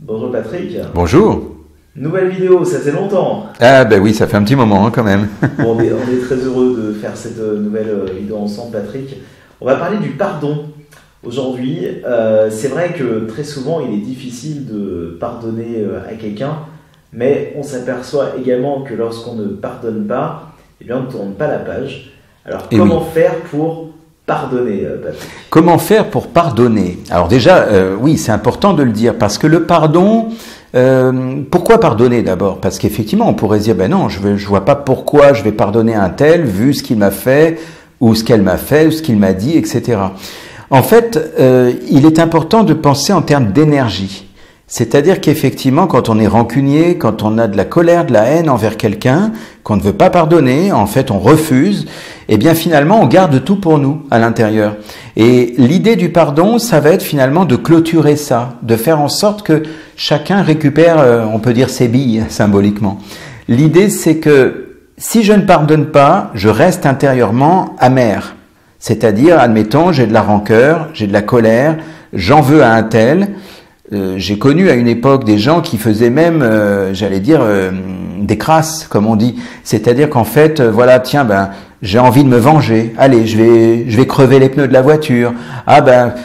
Bonjour Patrick. Bonjour. Nouvelle vidéo, ça fait longtemps. Ah ben oui, ça fait un petit moment quand même. Bon, on est très heureux de faire cette nouvelle vidéo ensemble, Patrick. On va parler du pardon aujourd'hui. C'est vrai que très souvent il est difficile de pardonner à quelqu'un, mais on s'aperçoit également que lorsqu'on ne pardonne pas, eh bien on ne tourne pas la page. Alors comment faire pour pardonner, Patrick? Comment faire pour pardonner? Alors déjà, oui, c'est important de le dire, parce que le pardon, pourquoi pardonner d'abord? Parce qu'effectivement, on pourrait se dire, ben non, je vois pas pourquoi je vais pardonner à un tel, vu ce qu'il m'a fait, ou ce qu'elle m'a fait, ou ce qu'il m'a dit, etc. En fait, il est important de penser en termes d'énergie. C'est-à-dire qu'effectivement, quand on est rancunier, quand on a de la colère, de la haine envers quelqu'un, qu'on ne veut pas pardonner, en fait on refuse, eh bien finalement on garde tout pour nous à l'intérieur. Et l'idée du pardon, ça va être finalement de clôturer ça, de faire en sorte que chacun récupère, on peut dire, ses billes symboliquement. L'idée c'est que si je ne pardonne pas, je reste intérieurement amer. C'est-à-dire, admettons, j'ai de la rancœur, j'ai de la colère, j'en veux à un tel. J'ai connu à une époque des gens qui faisaient même, j'allais dire, des crasses, comme on dit. C'est-à-dire qu'en fait, voilà, tiens, ben, j'ai envie de me venger. Allez, je vais crever les pneus de la voiture. Ah ben,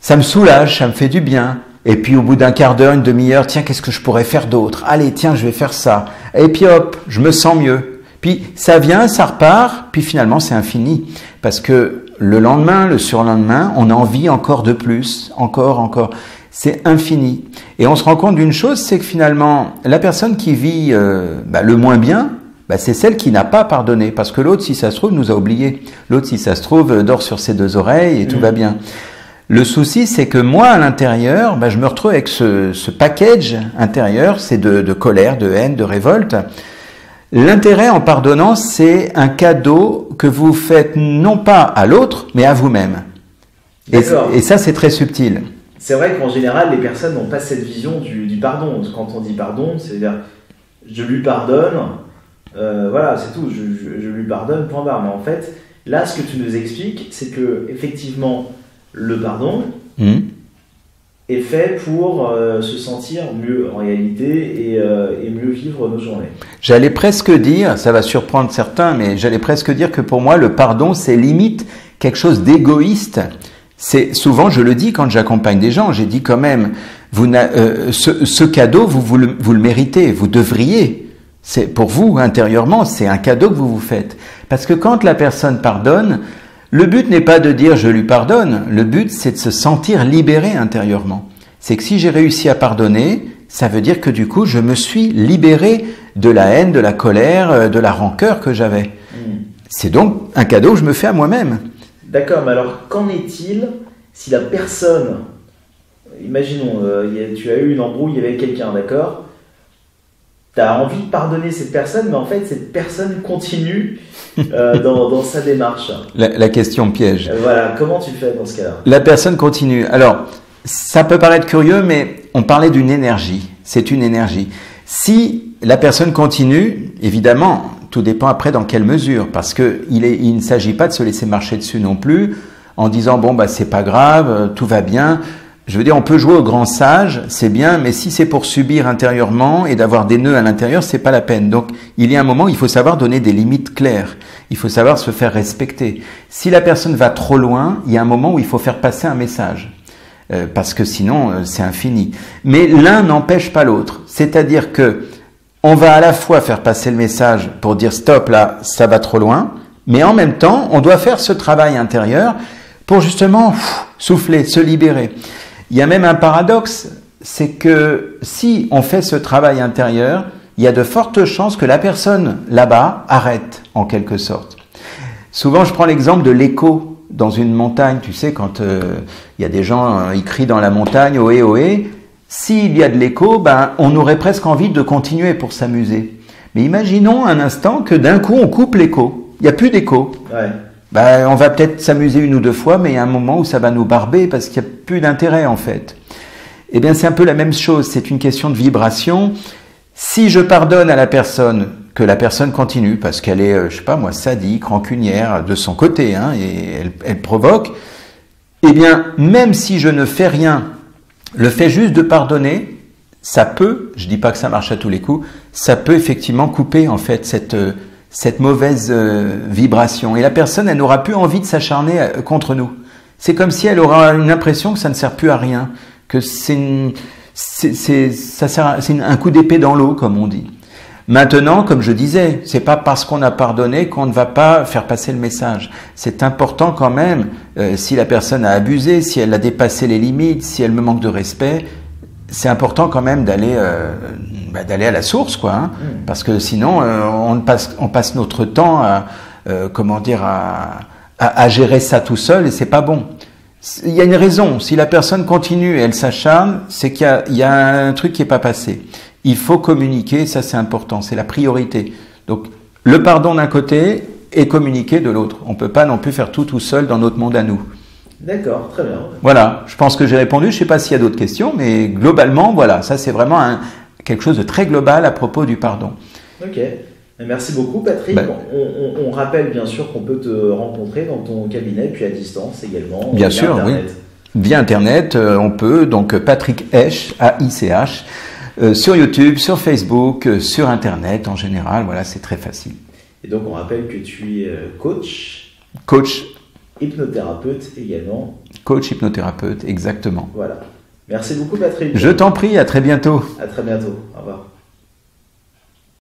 ça me soulage, ça me fait du bien. Et puis au bout d'un quart d'heure, une demi-heure, tiens, qu'est-ce que je pourrais faire d'autre? Allez, tiens, je vais faire ça. Et puis hop, je me sens mieux. Puis ça vient, ça repart, puis finalement c'est infini. Parce que le lendemain, le surlendemain, on a envie encore de plus, encore. C'est infini. Et on se rend compte d'une chose, c'est que finalement, la personne qui vit le moins bien, c'est celle qui n'a pas pardonné. Parce que l'autre, si ça se trouve, nous a oubliés. L'autre, si ça se trouve, dort sur ses deux oreilles et tout va bien. Le souci, c'est que moi, à l'intérieur, je me retrouve avec ce package intérieur, c'est de colère, de haine, de révolte. L'intérêt en pardonnant, c'est un cadeau que vous faites non pas à l'autre, mais à vous-même. Et ça, c'est très subtil. C'est vrai qu'en général, les personnes n'ont pas cette vision du pardon. Quand on dit pardon, c'est-à-dire je lui pardonne, voilà, c'est tout, je lui pardonne, point barre. Mais en fait, là, ce que tu nous expliques, c'est que effectivement, le pardon est fait pour se sentir mieux en réalité et mieux vivre nos journées. J'allais presque dire, ça va surprendre certains, mais j'allais presque dire que pour moi, le pardon, c'est limite quelque chose d'égoïste. C'est souvent, je le dis quand j'accompagne des gens, j'ai dit quand même, ce cadeau, vous le méritez, vous devriez. C'est pour vous intérieurement, c'est un cadeau que vous vous faites. Parce que quand la personne pardonne, le but n'est pas de dire je lui pardonne, le but c'est de se sentir libéré intérieurement. C'est que si j'ai réussi à pardonner, ça veut dire que du coup je me suis libéré de la haine, de la colère, de la rancœur que j'avais. C'est donc un cadeau que je me fais à moi-même. D'accord, mais alors qu'en est-il si la personne, imaginons, tu as eu une embrouille avec quelqu'un, d'accord? Tu as envie de pardonner cette personne, mais en fait cette personne continue dans sa démarche. La question piège. Voilà, comment tu fais dans ce cas-là? La personne continue. Alors, ça peut paraître curieux, mais on parlait d'une énergie. C'est une énergie. Si la personne continue, évidemment, tout dépend après dans quelle mesure, parce que il ne s'agit pas de se laisser marcher dessus non plus, en disant bon c'est pas grave, tout va bien. Je veux dire, on peut jouer au grand sage, c'est bien, mais si c'est pour subir intérieurement et d'avoir des nœuds à l'intérieur, c'est pas la peine. Donc, il y a un moment, il faut savoir donner des limites claires. Il faut savoir se faire respecter. Si la personne va trop loin, il y a un moment où il faut faire passer un message. Parce que sinon, c'est infini. Mais l'un n'empêche pas l'autre. C'est-à-dire que on va à la fois faire passer le message pour dire stop là, ça va trop loin, mais en même temps, on doit faire ce travail intérieur pour justement souffler, se libérer. Il y a même un paradoxe, c'est que si on fait ce travail intérieur, il y a de fortes chances que la personne là-bas arrête en quelque sorte. Souvent, je prends l'exemple de l'écho dans une montagne. Tu sais, quand il y a des gens, ils crient dans la montagne, ohé, ohé. S'il y a de l'écho, on aurait presque envie de continuer pour s'amuser. Mais imaginons un instant que d'un coup, on coupe l'écho. Il n'y a plus d'écho. Ouais. On va peut-être s'amuser une ou deux fois, mais il y a un moment où ça va nous barber parce qu'il n'y a plus d'intérêt en fait. Eh bien, c'est un peu la même chose. C'est une question de vibration. Si je pardonne à la personne, que la personne continue, parce qu'elle est, je sais pas moi, sadique, rancunière, de son côté, et elle provoque, eh bien, même si je ne fais rien, le fait juste de pardonner, ça peut, je dis pas que ça marche à tous les coups, ça peut effectivement couper en fait cette mauvaise vibration. Et la personne, elle n'aura plus envie de s'acharner contre nous. C'est comme si elle aura une impression que ça ne sert plus à rien, que c'est un coup d'épée dans l'eau, comme on dit. Maintenant, comme je disais, c'est pas parce qu'on a pardonné qu'on ne va pas faire passer le message. C'est important quand même, si la personne a abusé, si elle a dépassé les limites, si elle me manque de respect, c'est important quand même d'aller à la source, quoi. Hein, parce que sinon, on passe notre temps à gérer ça tout seul et c'est pas bon. Il y a une raison. Si la personne continue et elle s'acharne, c'est qu'il y a un truc qui est pas passé. Il faut communiquer, ça c'est important, c'est la priorité. Donc le pardon d'un côté et communiquer de l'autre. On peut pas non plus faire tout seul dans notre monde à nous. D'accord, très bien. Voilà, je pense que j'ai répondu. Je sais pas s'il y a d'autres questions, mais globalement, voilà, ça c'est vraiment quelque chose de très global à propos du pardon. Ok. Merci beaucoup Patrick. On rappelle bien sûr qu'on peut te rencontrer dans ton cabinet, puis à distance également. Bien sûr, Internet. Oui. Via Internet, on peut, donc Patrick Aich, A-I-C-H, sur YouTube, sur Facebook, sur Internet en général, voilà, c'est très facile. Et donc on rappelle que tu es coach. Coach. Hypnothérapeute également. Coach hypnothérapeute, exactement. Voilà. Merci beaucoup Patrick. Je t'en prie, à très bientôt. À très bientôt. Au revoir.